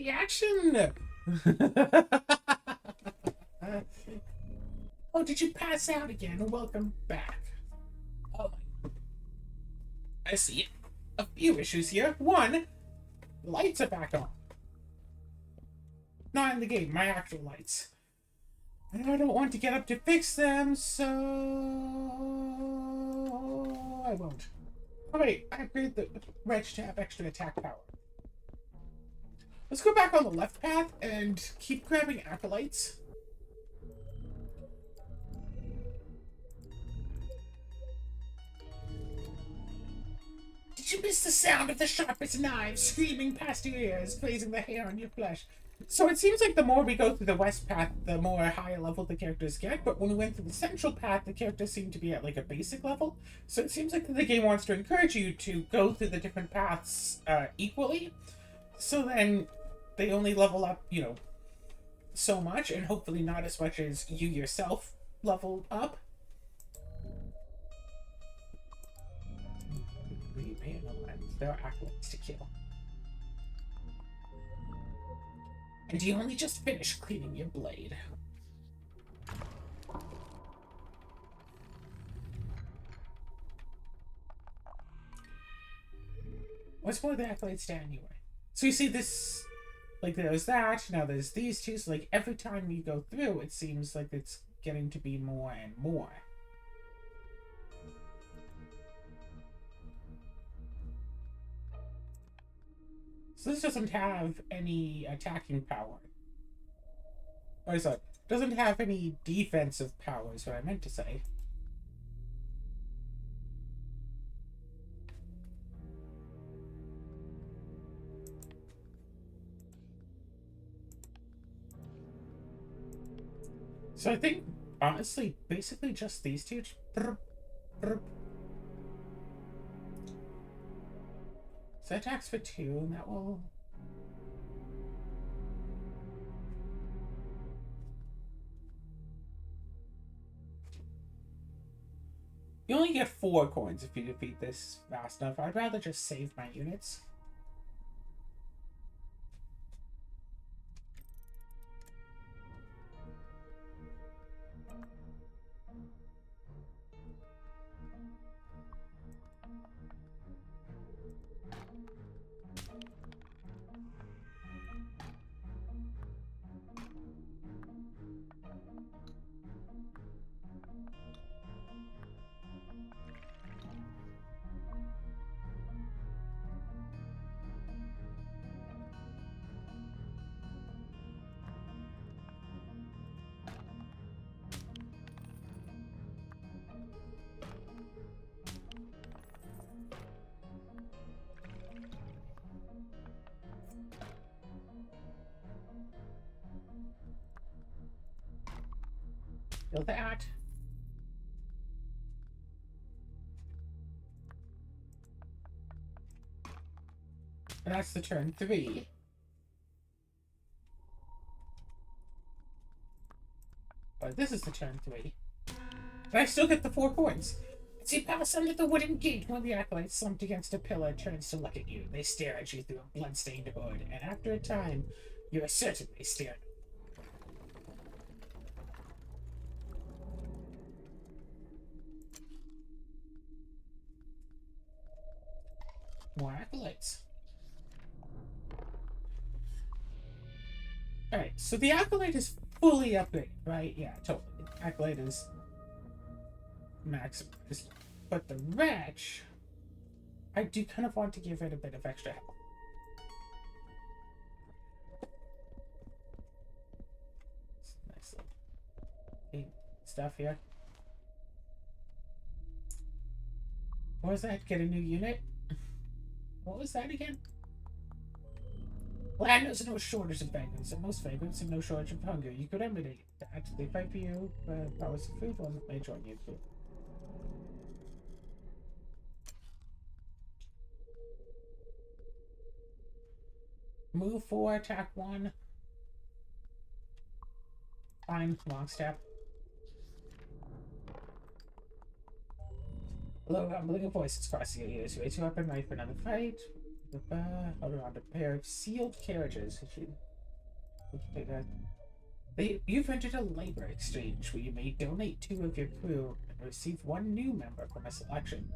reaction. Oh, did you pass out again? Welcome back. Oh, I see a few issues here. One, lights are back on. Not in the game, my actual lights. And I don't want to get up to fix them, so I won't. Oh wait, I upgraded the wrench to have extra attack power. Let's go back on the left path and keep grabbing acolytes. Did you miss the sound of the sharpest knives screaming past your ears, grazing the hair on your flesh? So it seems like the more we go through the west path, the more higher level the characters get, but when we went through the central path, the characters seem to be at like a basic level. So it seems like the game wants to encourage you to go through the different paths equally. So then they only level up, you know, so much, and hopefully not as much as you yourself leveled up. There are acolytes to kill. And you only just finished cleaning your blade. What's more the acolytes to anyway? So you see this, like there's that, now there's these two, so like every time you go through, it seems like it's getting to be more and more. So this doesn't have any attacking power. Or sorry, doesn't have any defensive power is what I meant to say. So I think, honestly, basically just these two. So attacks for 2, and that will... You only get 4 coins if you defeat this fast enough. I'd rather just save my units. Kill that. And that's the turn 3. But this is the turn 3. And I still get the 4 coins. As you pass under the wooden gate, one of the acolytes slumped against a pillar turns to look at you. They stare at you through a blood-stained hood, and after a time, you are certain they stare. More acolytes. Alright, so the acolyte is fully upgraded, right? Yeah, totally. Acolyte is maximized. But the wretch, I do kind of want to give it a bit of extra help. Nice little stuff here. What was that? Get a new unit? What was that again? Land knows no shortage of vagrants, and most vagrants have no shortage of hunger. You could emulate that. They fight for you, but powers of food wasn't they join you food. Move 4, attack 1. Fine, long step. Hello, I'm looking voices crossing your ears. You raise your weapon, ready for another fight. Hold on, a pair of sealed carriages. You've entered a labor exchange where you may donate 2 of your crew and receive 1 new member from a selection.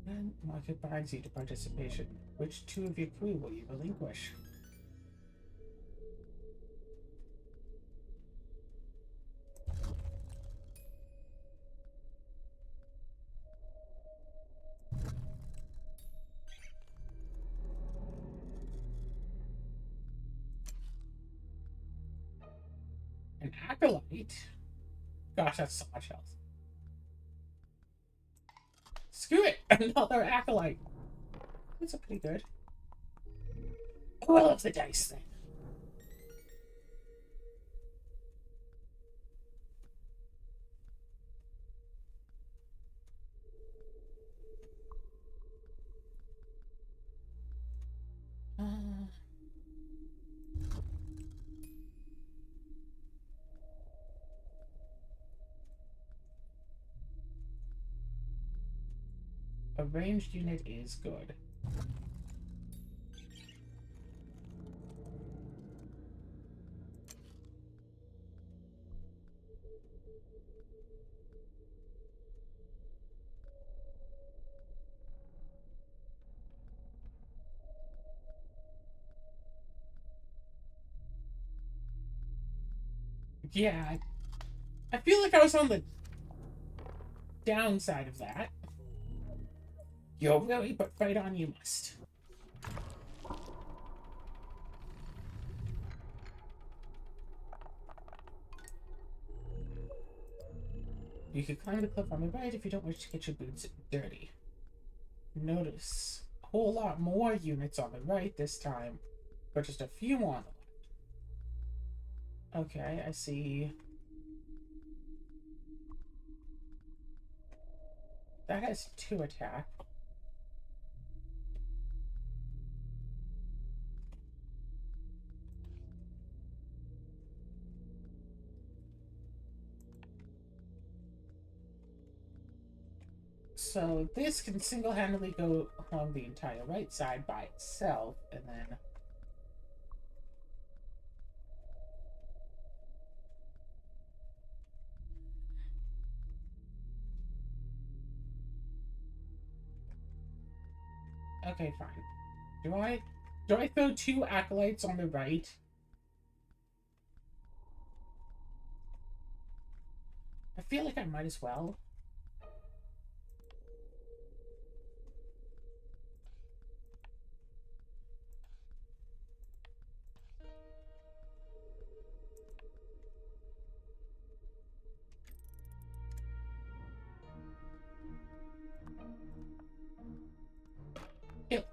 And market binds you to participation. Which 2 of your crew will you relinquish? An acolyte? Gosh, that's so much health. Screw it! Another acolyte! That's a pretty good. Roll up the dice then. A ranged unit is good. Yeah, I feel like I was on the downside of that. You're really, but fight on you must. You can climb the cliff on the right if you don't wish to get your boots dirty. Notice a whole lot more units on the right this time, but just a few more on the left. Okay, I see. That has 2 attack. So this can single-handedly go along the entire right side by itself, and then... Okay, fine. Do I throw 2 acolytes on the right? I feel like I might as well. Yep.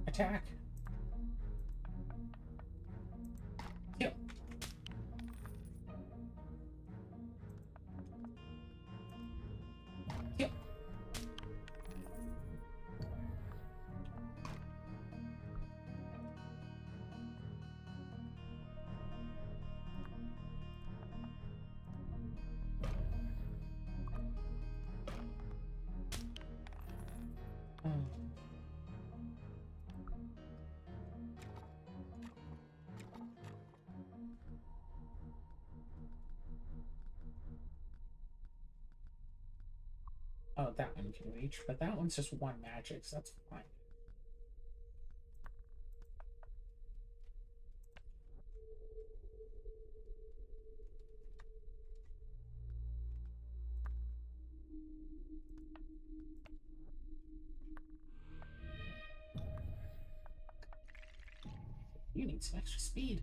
Attack. Yep. Yep. Oh, that one can reach, but that one's just 1 magic, so that's fine. You need some extra speed.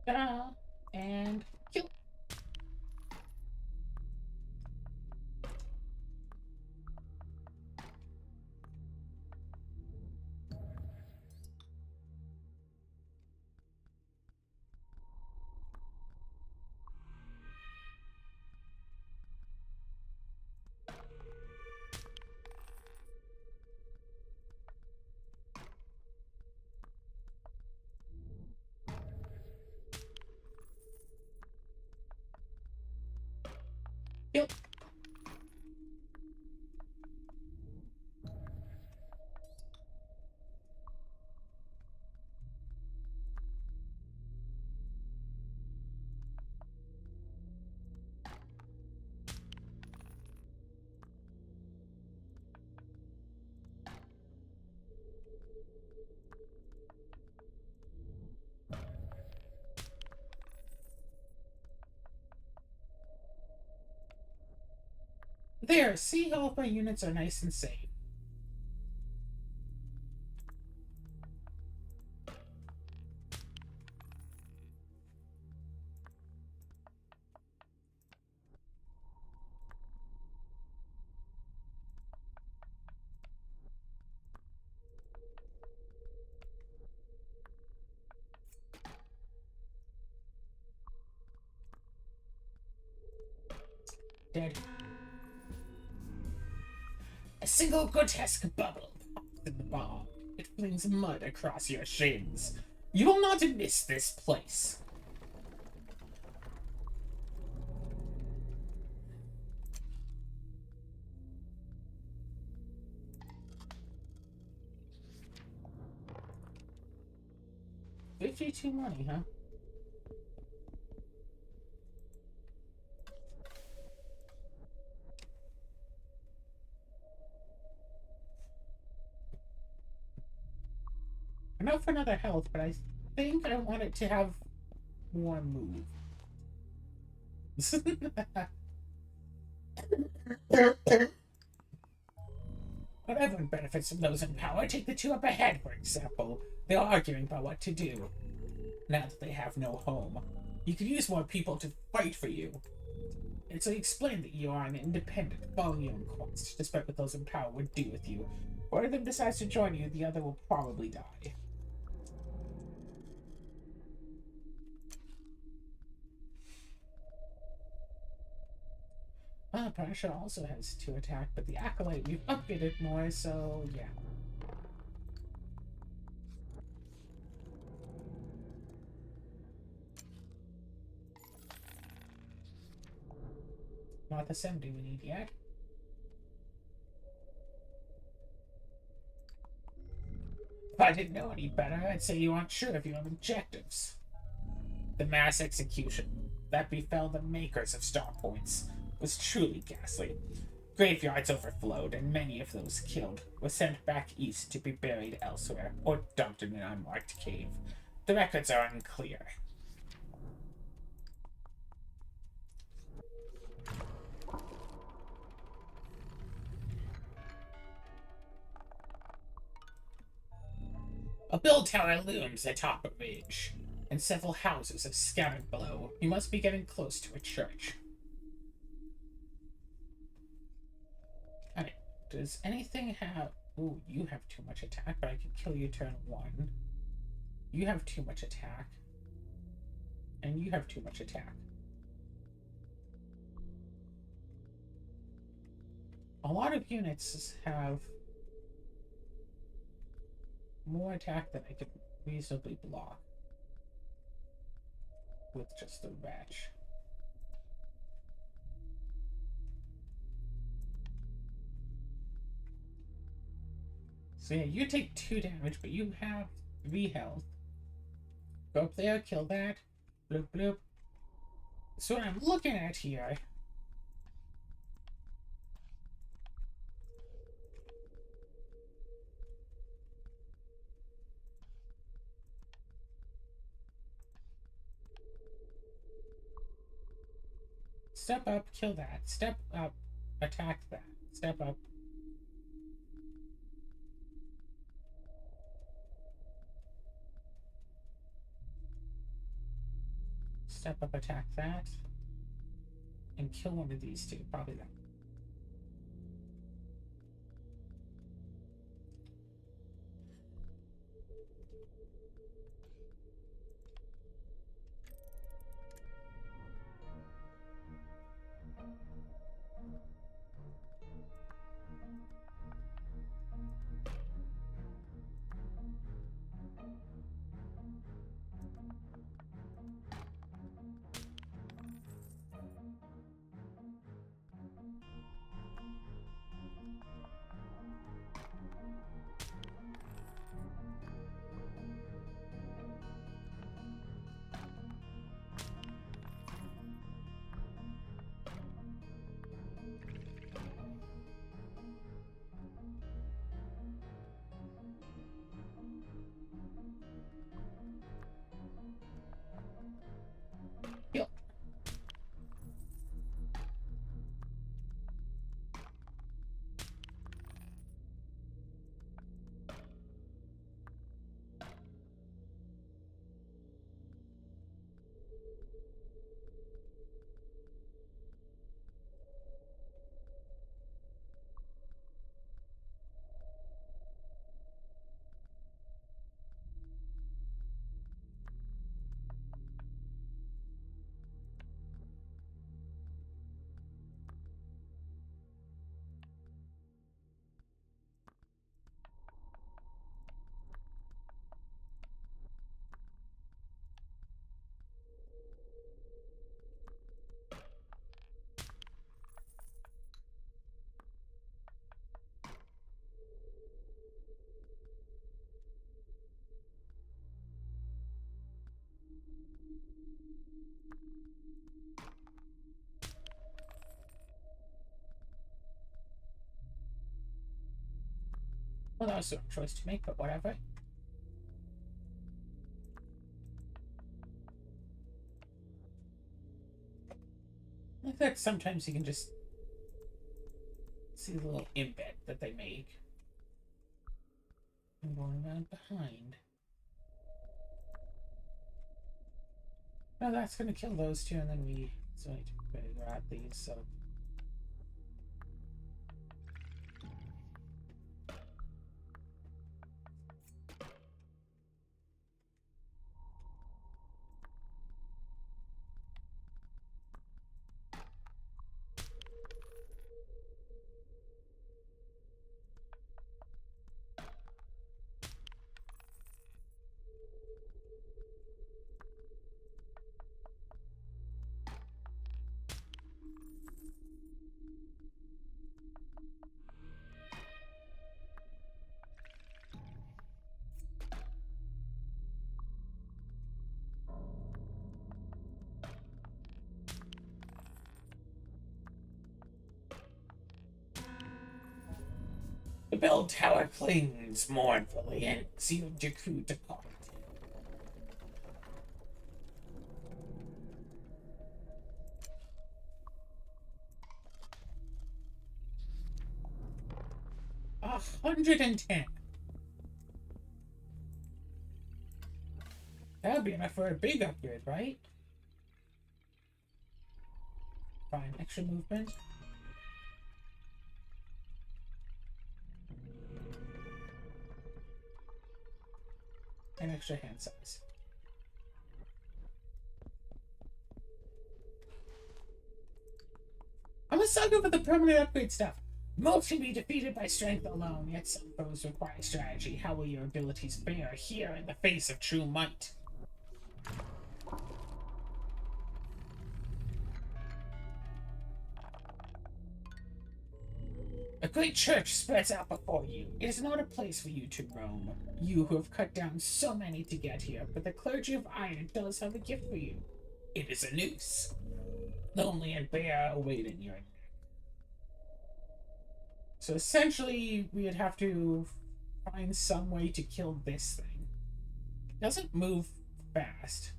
Ta-da! And kill. Yep. There, see, all of my units are nice and safe. Dead. A single grotesque bubble pops in the bog. It flings mud across your shins. You will not miss this place. $52 money, huh? Enough for another health, but I think I want it to have more move. But everyone benefits from those in power. Take the two up ahead, for example. They're arguing about what to do, now that they have no home. You could use more people to fight for you. And so explain that you are an independent, following your own quest, despite what those in power would do with you. One of them decides to join you, the other will probably die. Punisher also has 2 attack, but the Acolyte we've upgraded more, so yeah. Not the 70 we need yet. If I didn't know any better, I'd say you aren't sure of your own objectives. The mass execution that befell the makers of star points was truly ghastly. Graveyards overflowed, and many of those killed were sent back east to be buried elsewhere or dumped in an unmarked cave. The records are unclear. A bell tower looms atop a ridge, and several houses are scattered below. You must be getting close to a church. Alright, does anything have... Ooh, you have too much attack, but I can kill you turn 1. You have too much attack. And you have too much attack. A lot of units have more attack than I could reasonably block with just the wretch. So yeah, you take 2 damage, but you have 3 health. Go up there, kill that. Bloop bloop. So what I'm looking at here... Step up, kill that. Step up, attack that. Step up. Step up, attack that. And kill one of these 2. Probably that. Well, that was the wrong choice to make, but whatever. I think that sometimes you can just see the little embed that they make. I'm going around behind. No, that's gonna kill those two, and then we still need to figure out these, so. The bell tower clings mournfully, and Xio Jakku depart. 110. That'd be enough for a big upgrade, right? Fine, extra movement. And extra hand size. I'm a sucker for the permanent upgrade stuff. Most can be defeated by strength alone, yet some foes require strategy. How will your abilities fare here in the face of true might? A great church spreads out before you. It is not a place for you to roam. You who have cut down so many to get here, but the clergy of iron does have a gift for you. It is a noose. Lonely and bare awaiting your neck. So essentially, we'd have to find some way to kill this thing. It doesn't move fast,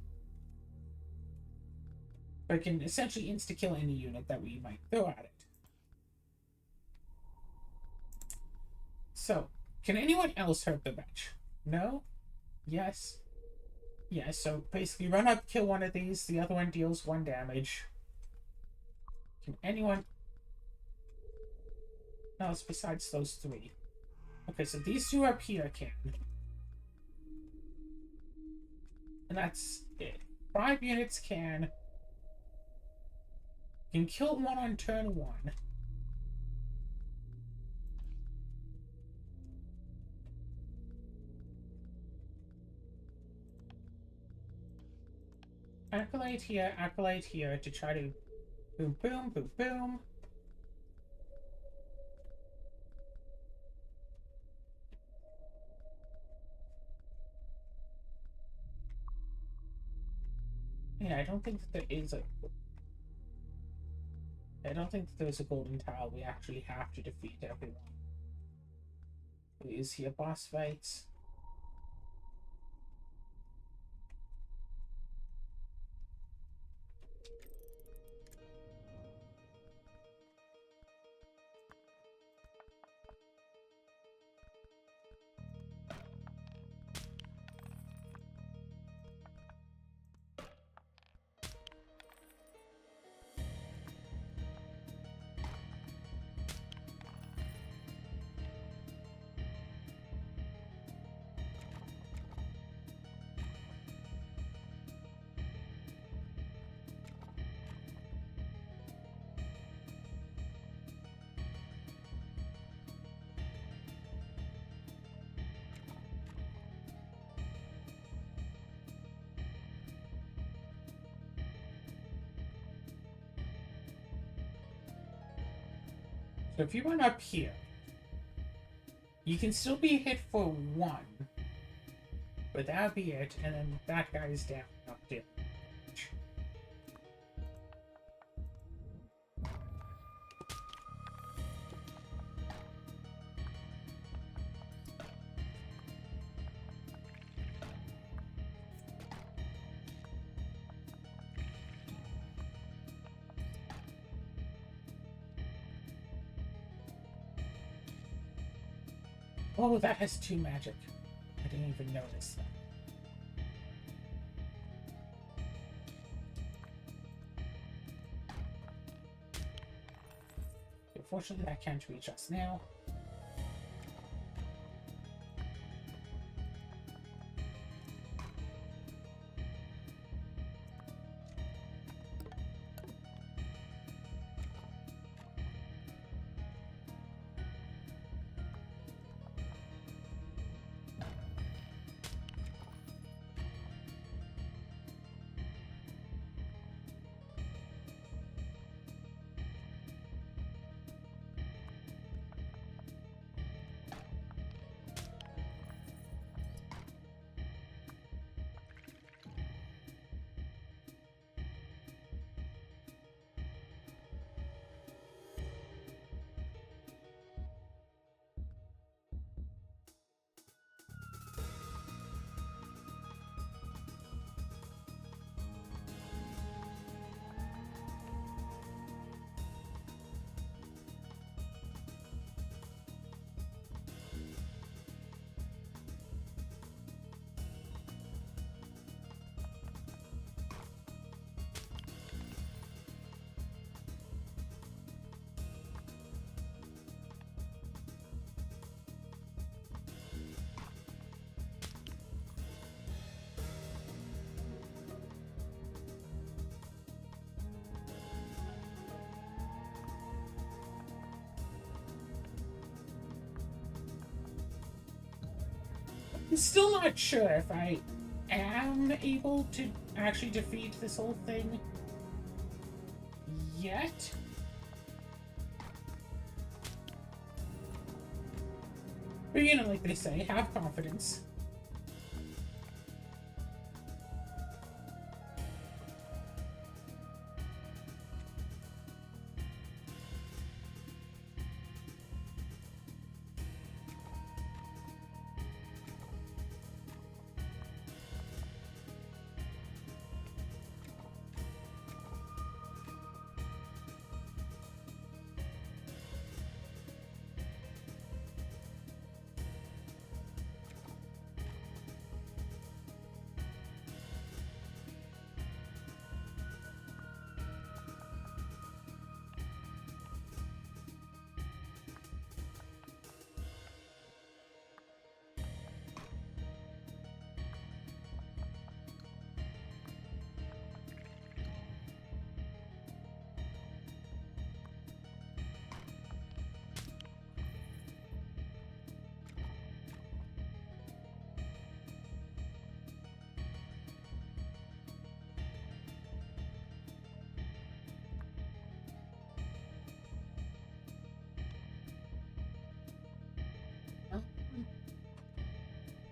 but it can essentially insta-kill any unit that we might throw at it. So, can anyone else hurt the wretch? No? Yes? Yes, so basically run up, kill one of these, the other one deals 1 damage. Can anyone else besides those 3? Okay, so these 2 up here can. And that's it. 5 units can. Can kill 1 on turn 1. Acolyte here to try to boom, boom, boom, boom. Yeah, I don't think that there is a... I don't think that there's a golden tile. We actually have to defeat everyone. Is here boss fights? So if you run up here, you can still be hit for 1. But that'll be it, and then that guy's down. Not dead. Oh, that has 2 magic. I didn't even notice that. Unfortunately, that can't reach us now. I'm still not sure if I am able to actually defeat this whole thing yet. But you know, like they say, have confidence.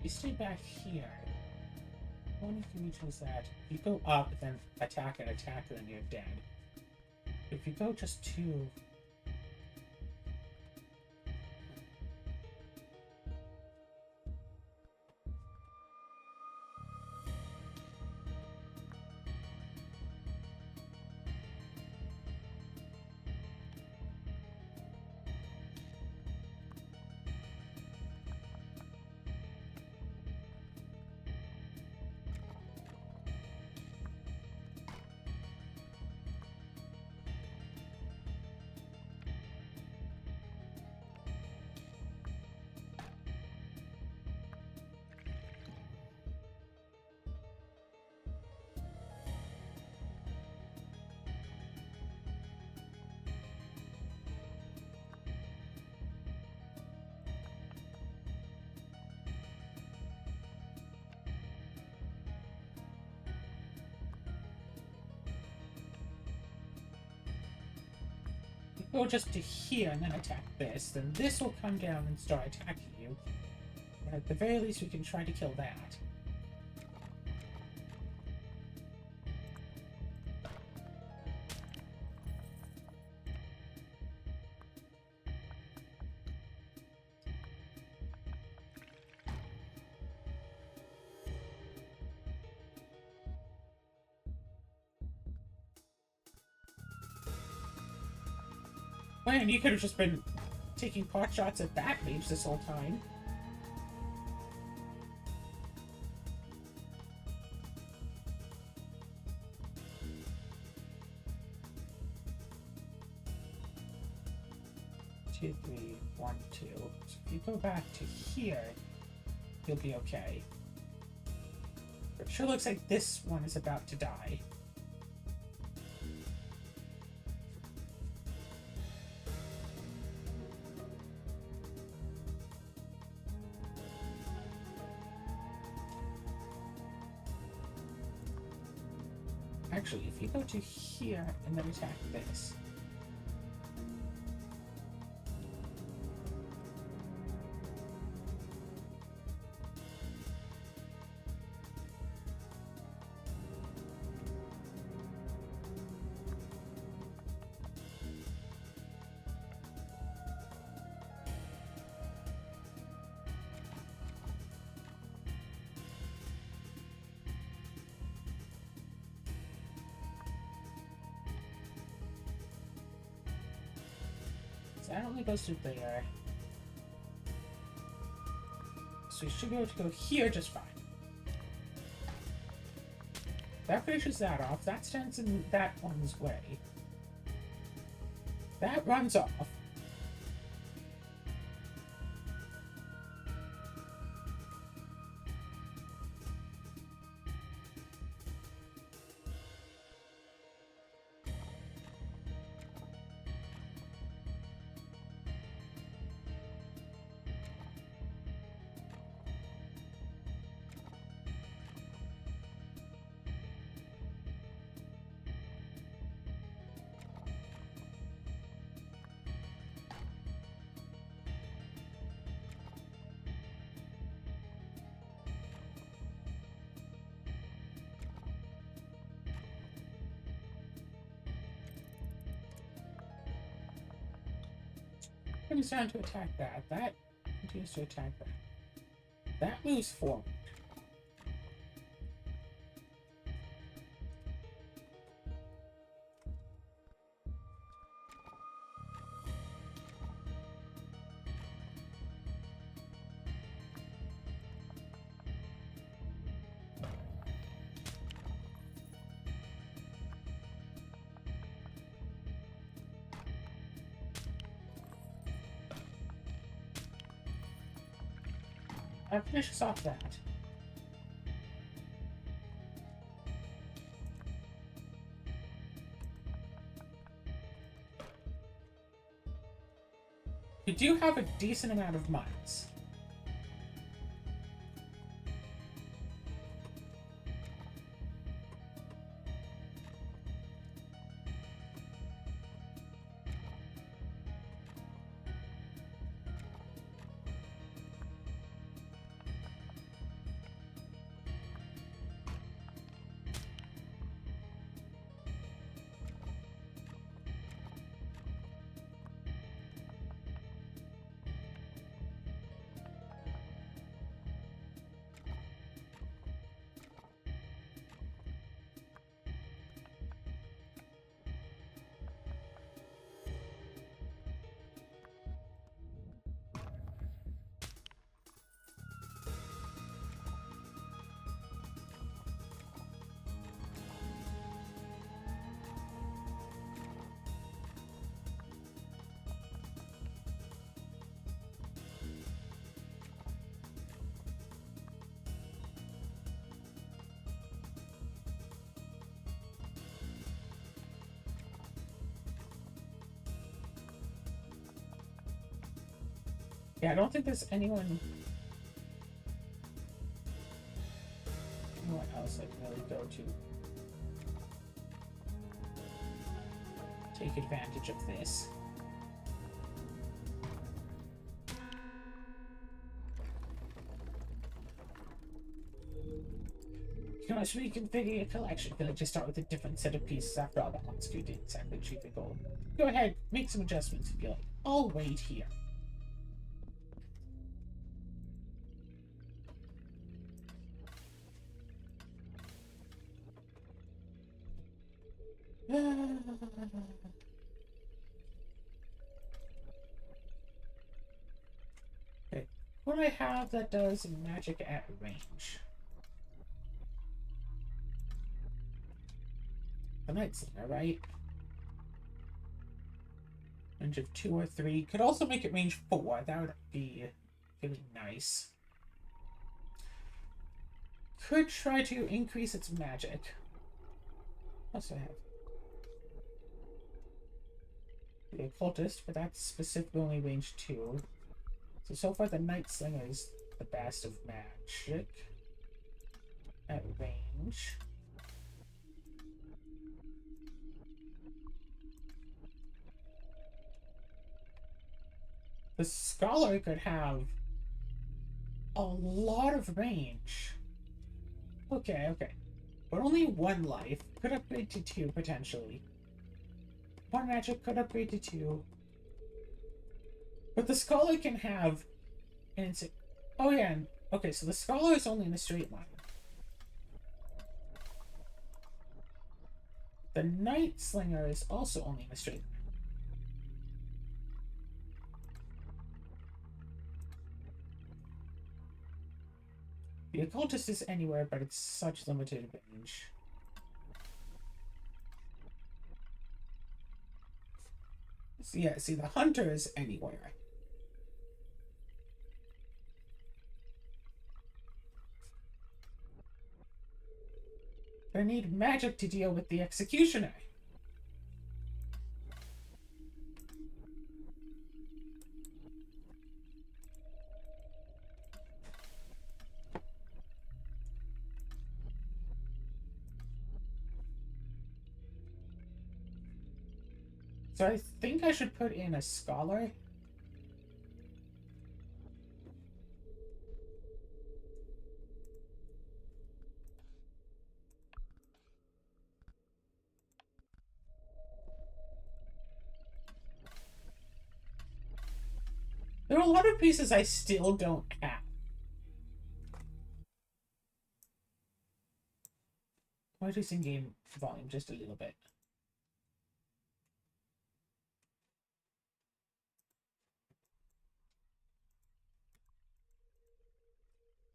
You stay back here. Only thing you choose that. If you go up, then attack and attack, then you're dead. If you go just 2... Go just to here and then attack this, then this will come down and start attacking you. And at the very least, we can try to kill that. Man, you could have just been taking pot shots at that mage this whole time. 2, 3, 1, 2. So if you go back to here, you'll be okay. It sure looks like this one is about to die. Actually, if you go to here and then attack this. That only goes through there. So we should be able to go here just fine. That finishes that off. That stands in that one's way. That runs off. Continues down to attack that. That continues to attack that. That moves forward. That finishes off that. You do have a decent amount of mines. Yeah, I don't think there's anyone else I can really go to take advantage of this. You know, should reconfigure your collection. I feel like just start with a different set of pieces after all that ones you did exactly achieve the goal. Go ahead, make some adjustments if you like. I'll wait here. Okay, what do I have that does magic at range? The Night Singer, right? range of 2 or 3. Could also make it range 4. That would be really nice. Could try to increase its magic. What do I have? The occultist, but that's specifically only range 2. So far the Night Slinger is the best of magic at range. The Scholar could have a lot of range. Okay. But only 1 life. Could upgrade to 2, potentially. 1 magic could upgrade to 2. But the Scholar can have an oh yeah, okay, so the Scholar is only in a straight line. The Night Slinger is also only in a straight line. The Occultist is anywhere, but it's such limited range. So yeah, see, the Hunter is anywhere. I need magic to deal with the Executioner. So I think I should put in a Scholar. There are a lot of pieces I still don't have. I'm reducing game volume just a little bit.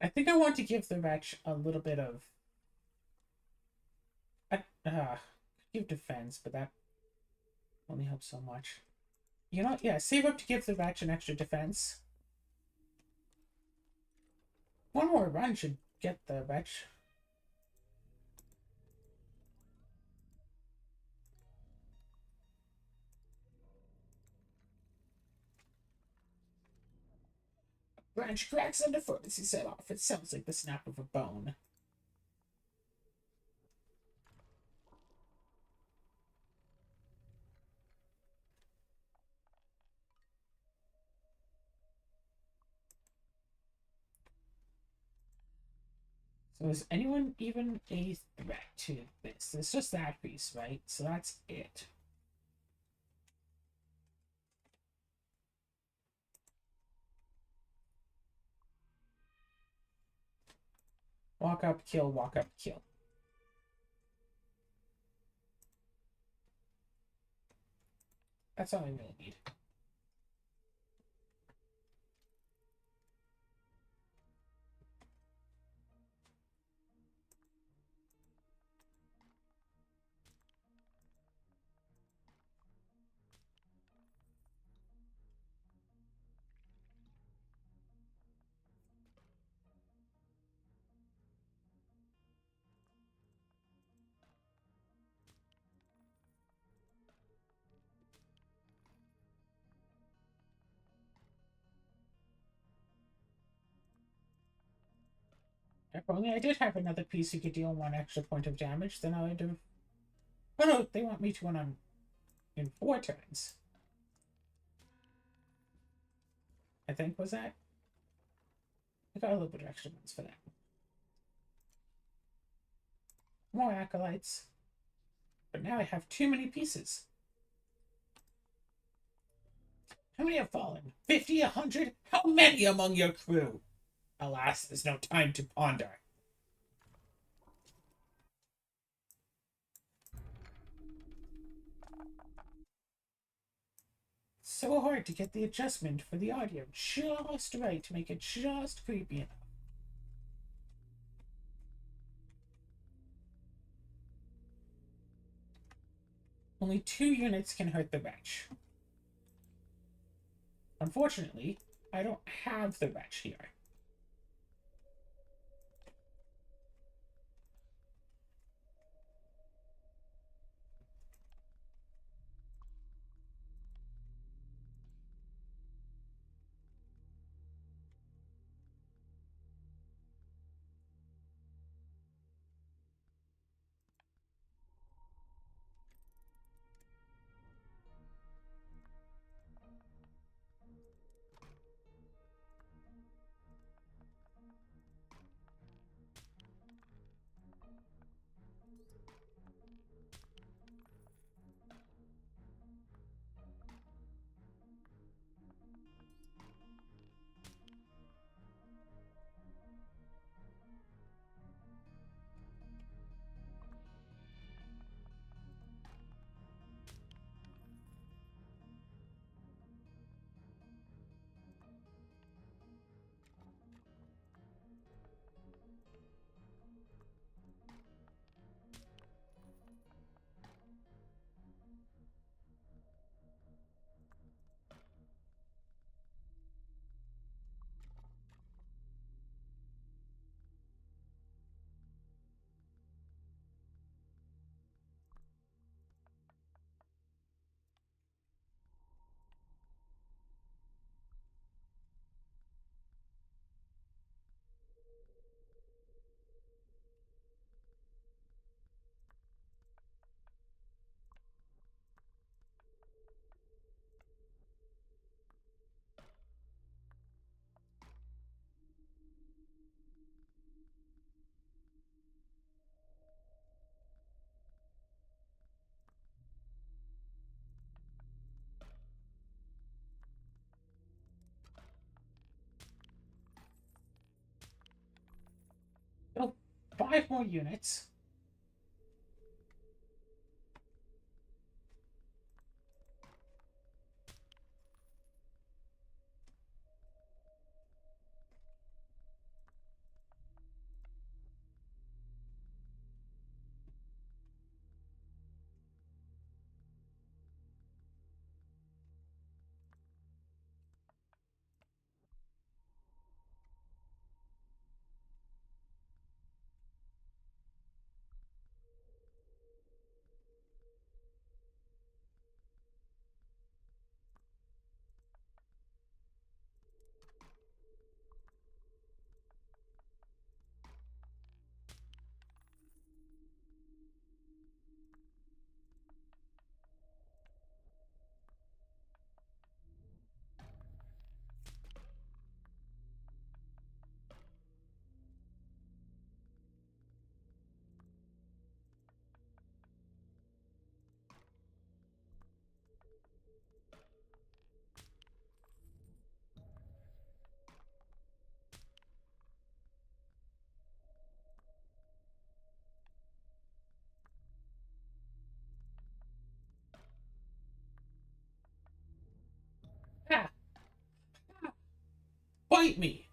I think I want to give the wretch a little bit of give defense, but that only helps so much. You know what? Yeah, save up to give the wretch an extra defense. 1 more run should get the wretch. Branch cracks underfoot as he set off. It sounds like the snap of a bone. So is anyone even a threat to this? It's just that piece, right? So that's it. Walk up, kill, walk up, kill. That's all I really need. If only I did have another piece who could deal 1 extra point of damage, then I would have... Oh no, they want me to win on in 4 turns. I think, was that? I got a little bit of extra ones for that. More acolytes. But now I have too many pieces. How many have fallen? 50, 100? How many among your crew? Alas, there's no time to ponder. So hard to get the adjustment for the audio just right to make it just creepy enough. Only 2 units can hurt the wretch. Unfortunately, I don't have the wrench here. Oh, 5 more units. Ah, bite me!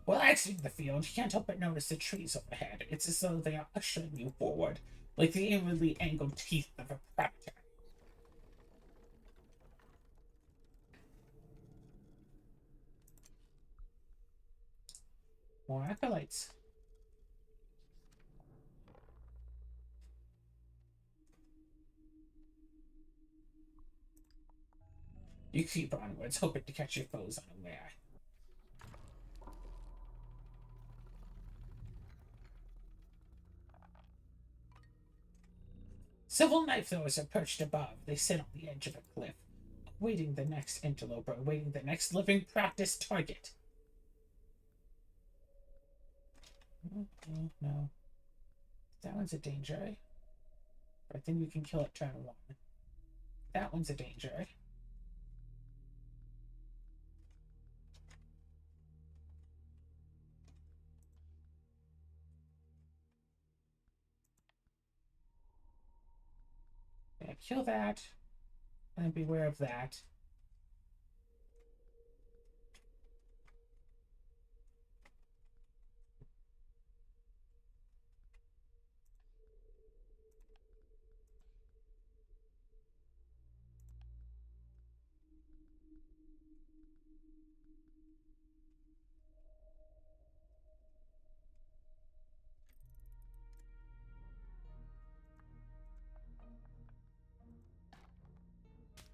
While exiting the field, you can't help but notice the trees overhead. It's as though they are ushering you forward, like the inwardly angled teeth of a predator. More acolytes. You creep onwards, hoping to catch your foes unaware. Several knife throwers are perched above. They sit on the edge of a cliff, awaiting the next interloper, awaiting the next living practice target. Oh, no, no. That one's a danger. I think we can kill it turn one. That one's a danger. Yeah, kill that. And beware of that.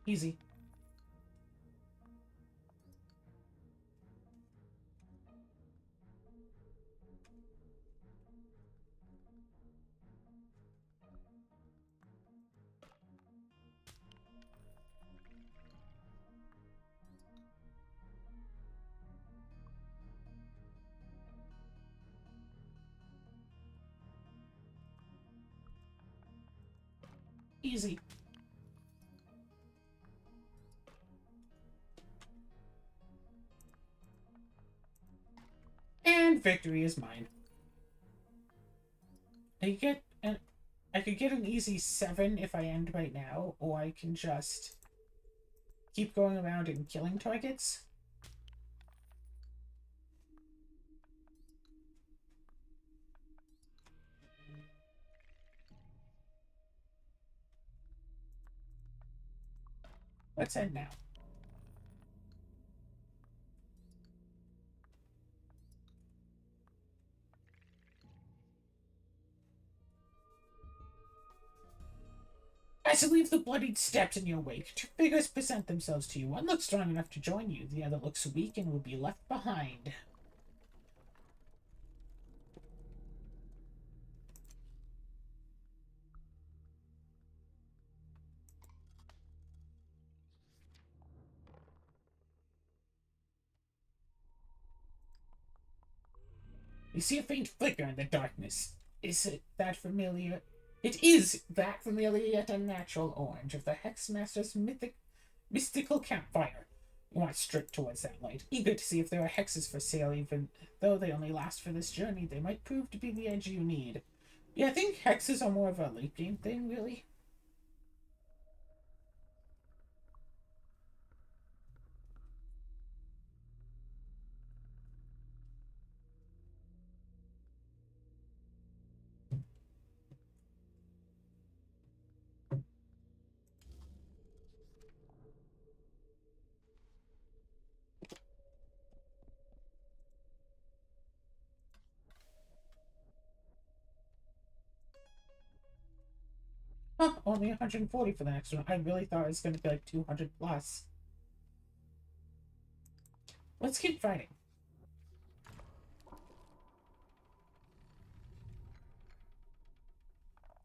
Easy. Easy. And victory is mine. I could get an easy 7 if I end right now, or I can just keep going around and killing targets. Let's end now. As you leave the bloodied steps in your wake, two figures present themselves to you. One looks strong enough to join you, the other looks weak and will be left behind. You see a faint flicker in the darkness. Is it that familiar? It is that familiar yet unnatural orange of the Hexmaster's mystical campfire. You want straight towards that light, eager to see if there are hexes for sale, even though they only last for this journey. They might prove to be the edge you need. Yeah, I think hexes are more of a late game thing, really. Huh, only 140 for the next one. I really thought it was going to be like 200 plus. Let's keep fighting.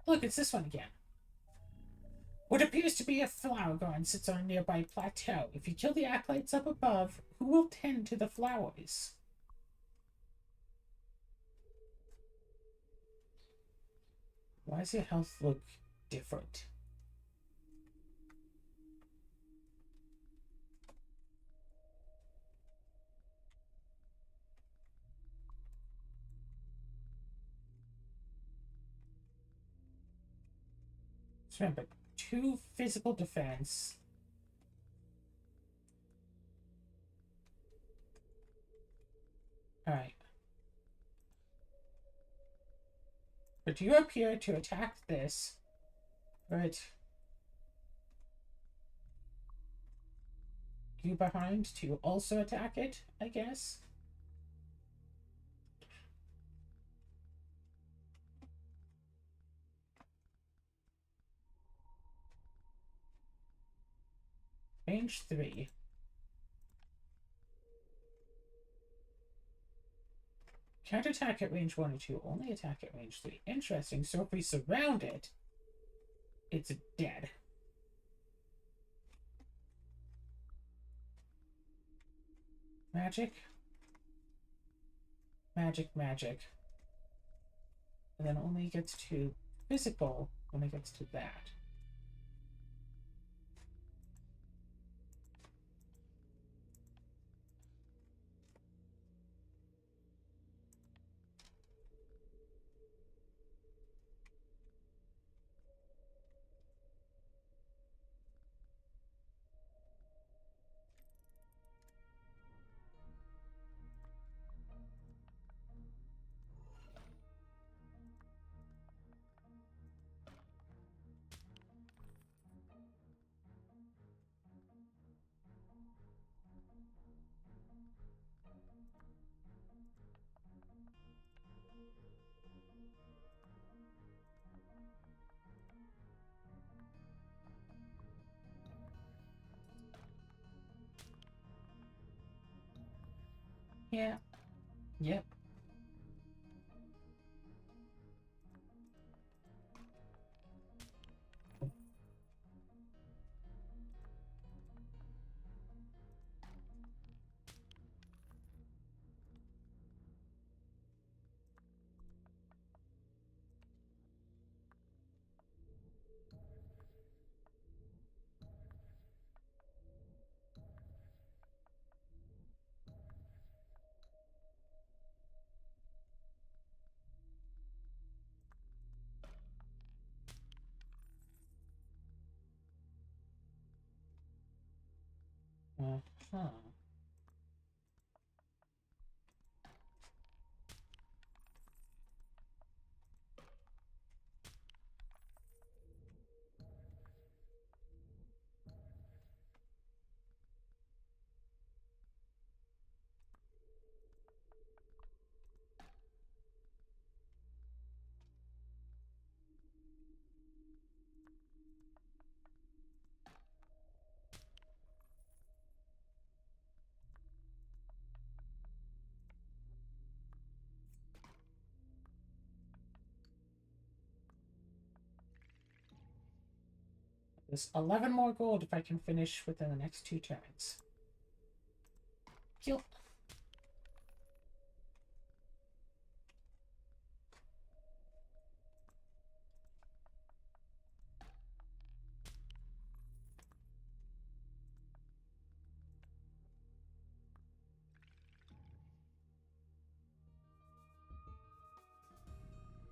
Look, it's this one again. What appears to be a flower garden sits on a nearby plateau. If you kill the acolytes up above, who will tend to the flowers? Why does your health look different? Just remember, 2 physical defense. Alright. But you appear to attack this. But you behind to also attack it, I guess? Range 3. Can't attack at range 1 or 2, only attack at range 3. Interesting, so if we surround it, it's dead. Magic. Magic, magic. And then only gets to physical when it gets to that. Yeah. Yep. Uh-huh. There's 11 more gold if I can finish within the next 2 turns. Kill.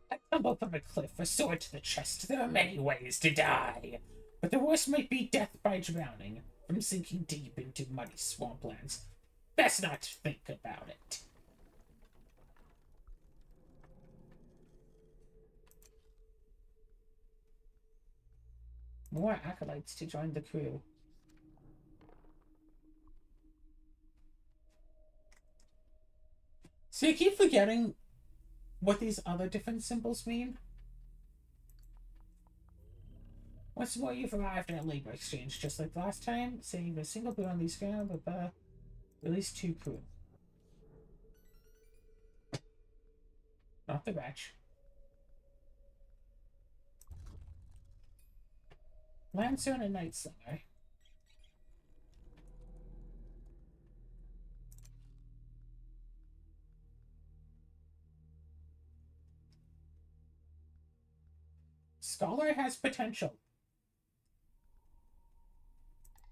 I tumbled from a cliff, a sword to the chest. There are many ways to die. But the worst might be death by drowning, from sinking deep into muddy swamplands. Best not to think about it. More acolytes to join the crew. So you keep forgetting what these other different symbols mean. Once more, you've arrived at a labor exchange, just like last time. Save a single boot on these ground, but release 2 crew. Not the wretch. Lancer and a Night Slinger. Scholar has potential.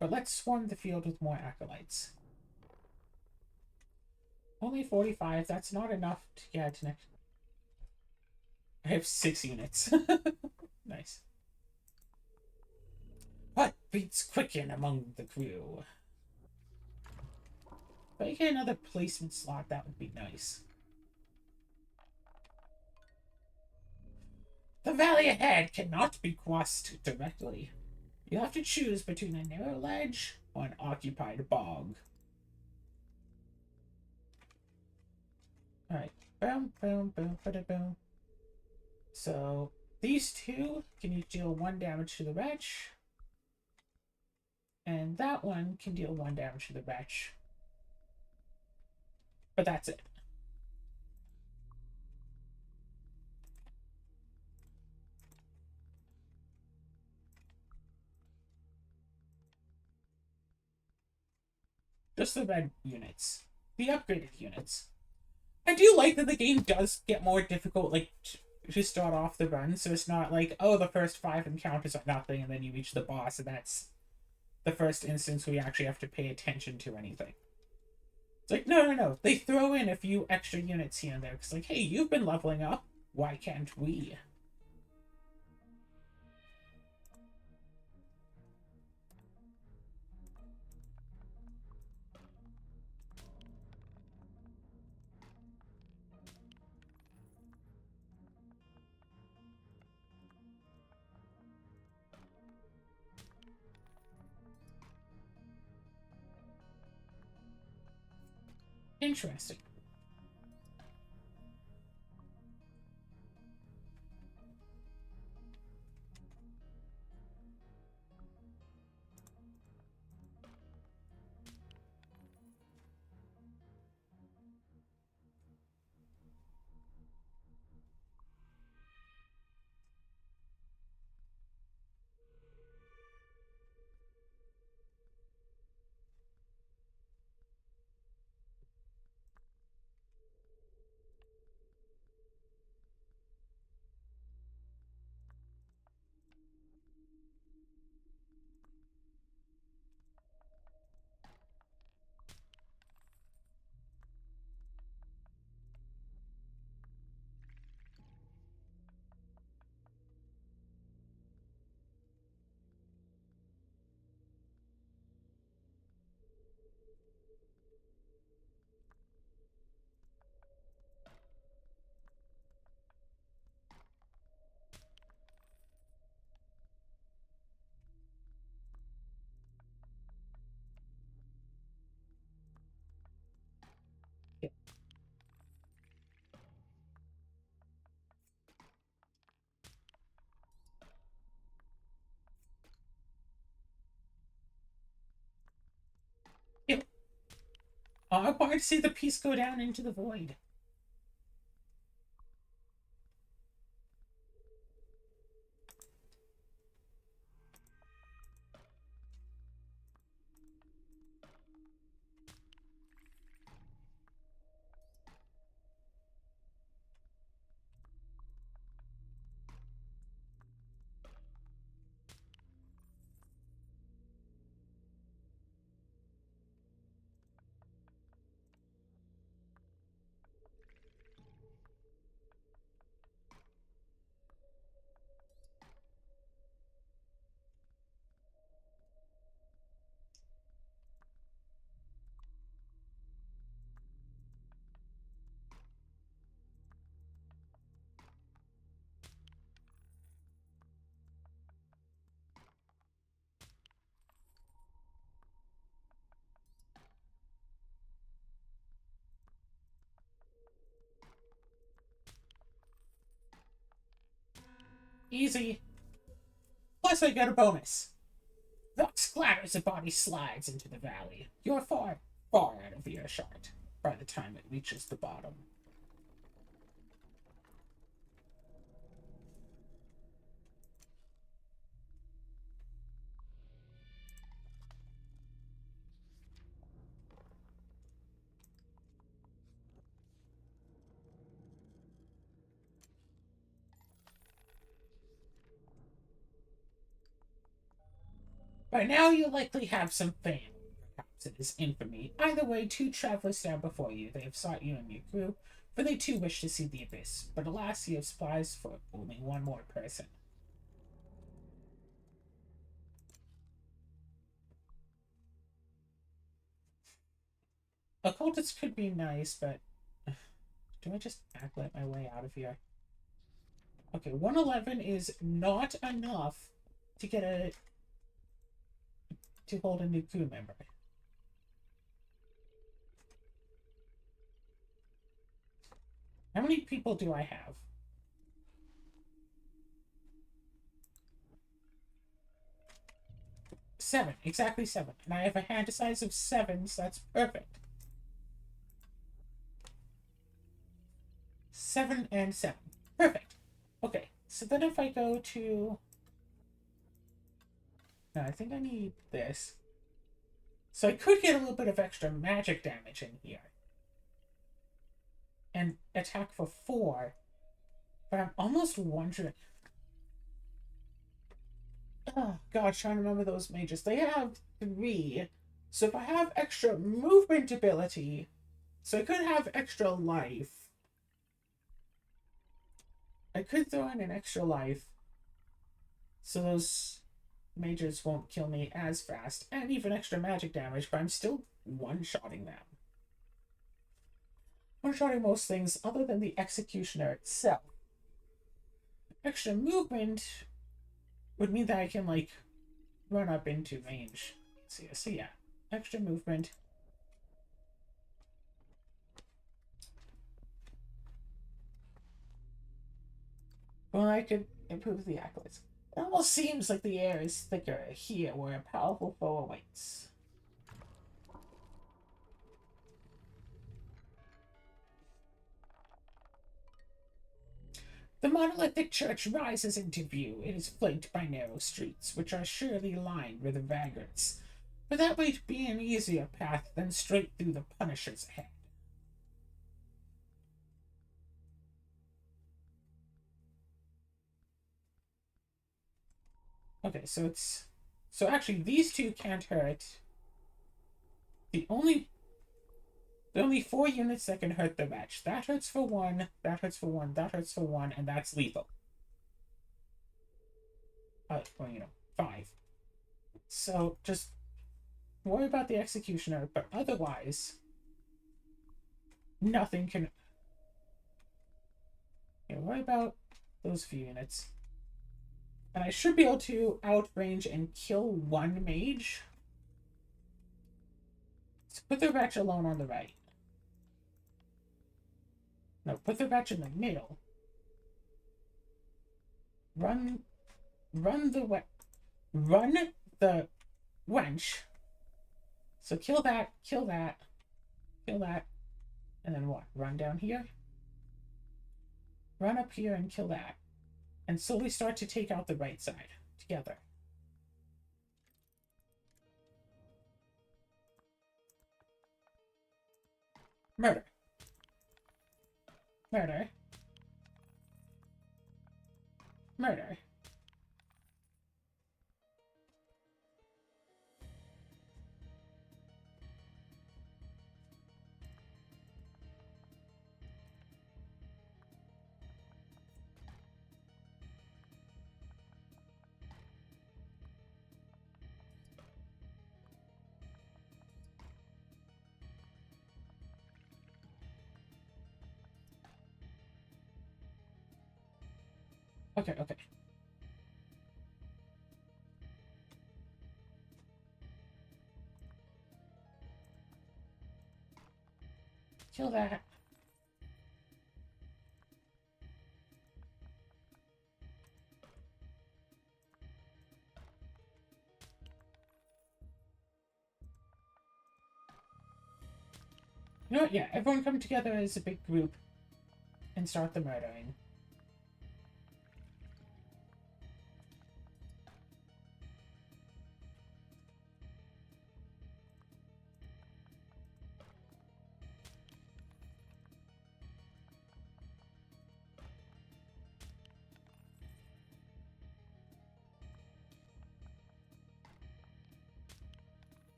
But let's swarm the field with more acolytes. Only 45, that's not enough to get to next. I have 6 units. Nice. What beats quicken among the crew? If I get another placement slot, that would be nice. The valley ahead cannot be crossed directly. You have to choose between a narrow ledge or an occupied bog. Alright. Boom, boom, boom, bada boom. So, these two can each deal 1 damage to the wretch. And that one can deal 1 damage to the wretch. But that's it. Just the red units. The upgraded units. I do like that the game does get more difficult, like, to start off the run, so it's not like, oh, the first 5 encounters are nothing, and then you reach the boss, and that's the first instance where you actually have to pay attention to anything. It's like, no. They throw in a few extra units here and there, because, like, hey, you've been leveling up. Why can't we? Interesting. I wanted to see the piece go down into the void. Easy. Plus I get a bonus. Vox clatters, the body slides into the valley. You're far, far out of earshot by the time it reaches the bottom. By now you likely have some fame. Perhaps it is infamy. Either way, two travelers stand before you. They have sought you and your crew, for they too wish to see the abyss. But alas, you have supplies for only one more person. Occultists could be nice, but do I just backlight my way out of here? Okay, 111 is not enough to get to hold a new crew member. How many people do I have? 7, exactly 7. And I have a hand size of 7, so that's perfect. 7 and 7. Perfect. Okay, so then if I go to... No, I think I need this. So I could get a little bit of extra magic damage in here. And attack for 4. But I'm almost wondering... Oh, God, trying to remember those mages. They have 3. So if I have extra movement ability... So I could have extra life. I could throw in an extra life. So those mages won't kill me as fast. And even extra magic damage, but I'm still one-shotting them. One-shotting most things other than the executioner itself. Extra movement would mean that I can, like, run up into range. So yeah, extra movement. Well, I could improve the acolytes. It almost seems like the air is thicker here where a powerful foe awaits. The monolithic church rises into view. It is flanked by narrow streets, which are surely lined with vagrants. But that might be an easier path than straight through the Punisher's head. Okay, so it's... So actually, these two can't hurt. The only 4 units that can hurt the wretch. That hurts for 1, that hurts for 1, that hurts for 1, and that's lethal. Well, 5. So just worry about the executioner, but otherwise, nothing can... worry about those few units. And I should be able to outrange and kill 1 mage. So put the wretch alone on the right. No, put the wretch in the middle. Run the wench. So kill that, Kill that. And then what? Run down here? Run up here and kill that. And slowly start to take out the right side. Together. Murder. Murder. Murder. Okay, okay. Kill that. You know what? Yeah, everyone come together as a big group and start the murdering.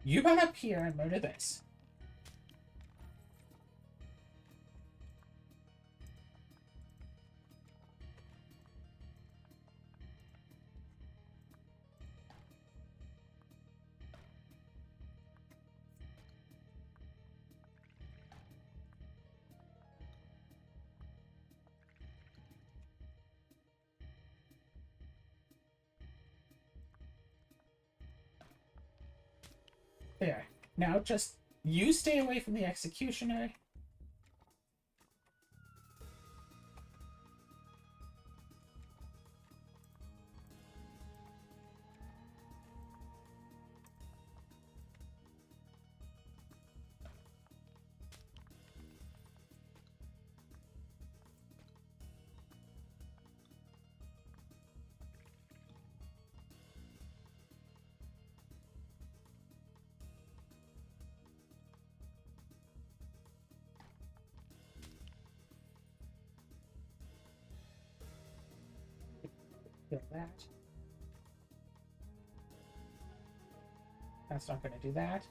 You run up here and murder this. There. Now just you stay away from the executioner. Kill that. That's not going to do that.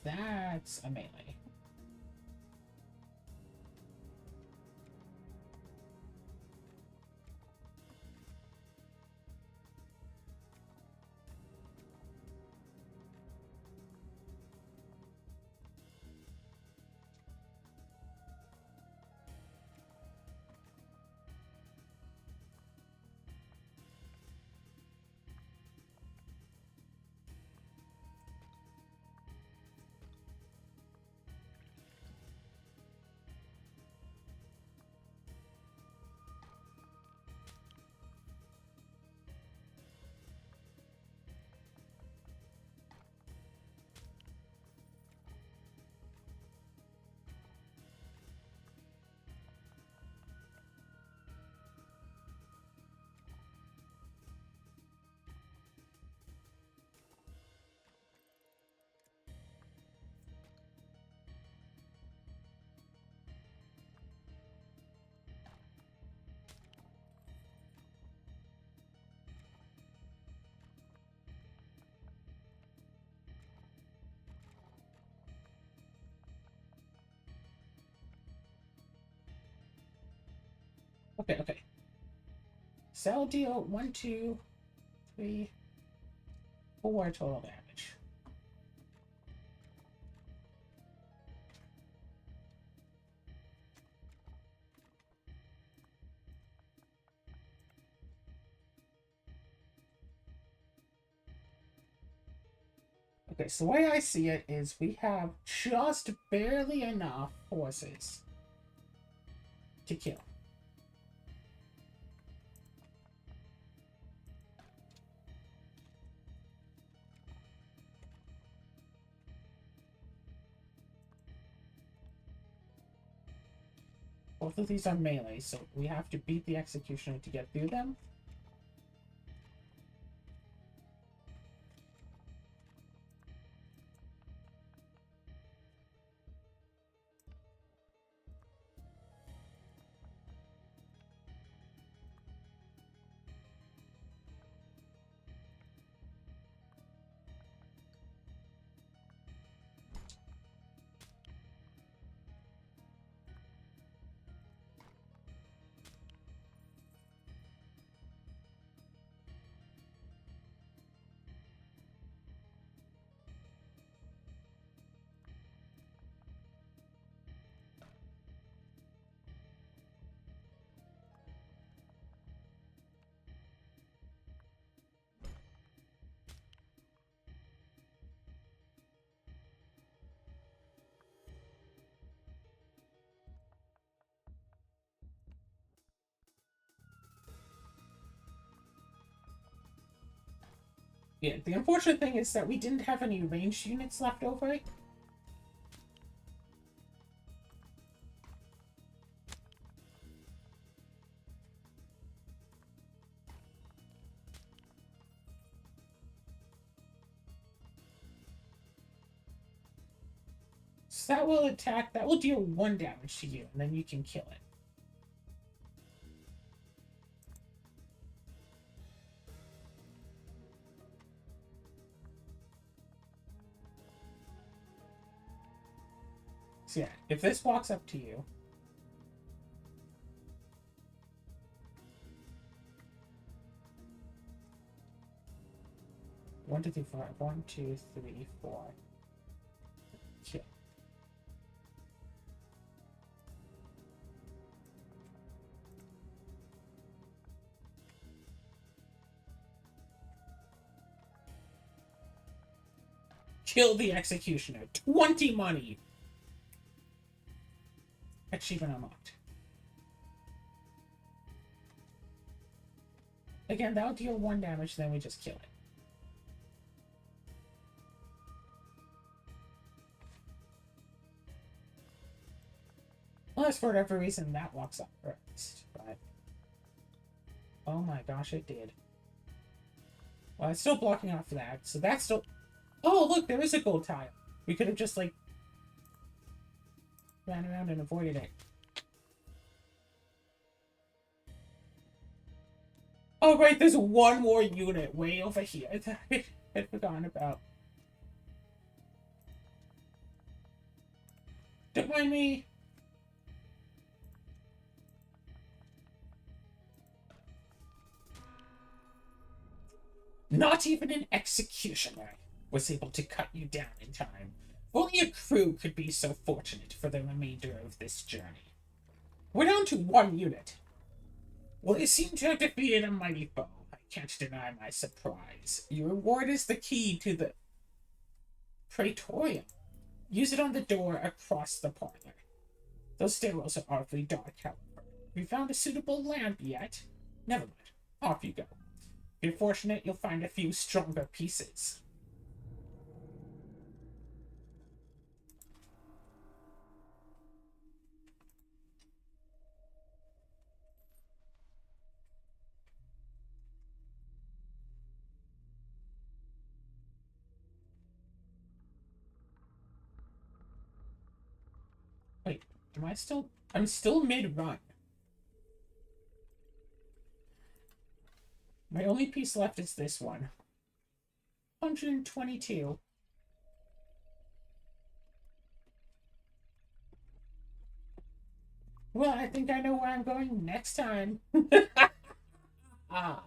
That's a melee. Okay, okay. Cell deal 1, 2, 3, 4 total damage. Okay, so the way I see it is we have just barely enough horses to kill. Both of these are melee, so we have to beat the executioner to get through them. Yeah, the unfortunate thing is that we didn't have any ranged units left over. So that will attack, that will deal 1 damage to you, and then you can kill it. So yeah, if this walks up to you, one, two, three, four. 1, 2, 3, 4. Kill. Kill the executioner. 20 money. Achievement unlocked. Again, that'll deal 1 damage, then we just kill it. Unless for whatever reason that walks up first, but... Oh my gosh, it did. Well, it's still blocking off that, so that's still... Oh, look, there is a gold tile. We could have just, like, ran around and avoided it. Oh, right, there's one more unit way over here that I had forgotten about. Don't mind me. Not even an executioner was able to cut you down in time. Only a crew could be so fortunate for the remainder of this journey. We're down to 1 unit. Well, you seem to have defeated a mighty foe. I can't deny my surprise. Your reward is the key to the Praetorium. Use it on the door across the parlor. Those stairwells are awfully dark, however. Have you found a suitable lamp yet? Never mind. Off you go. If you're fortunate, you'll find a few stronger pieces. Wait, am I still... I'm still mid-run. My only piece left is this one. 122. Well, I think I know where I'm going next time. Ah.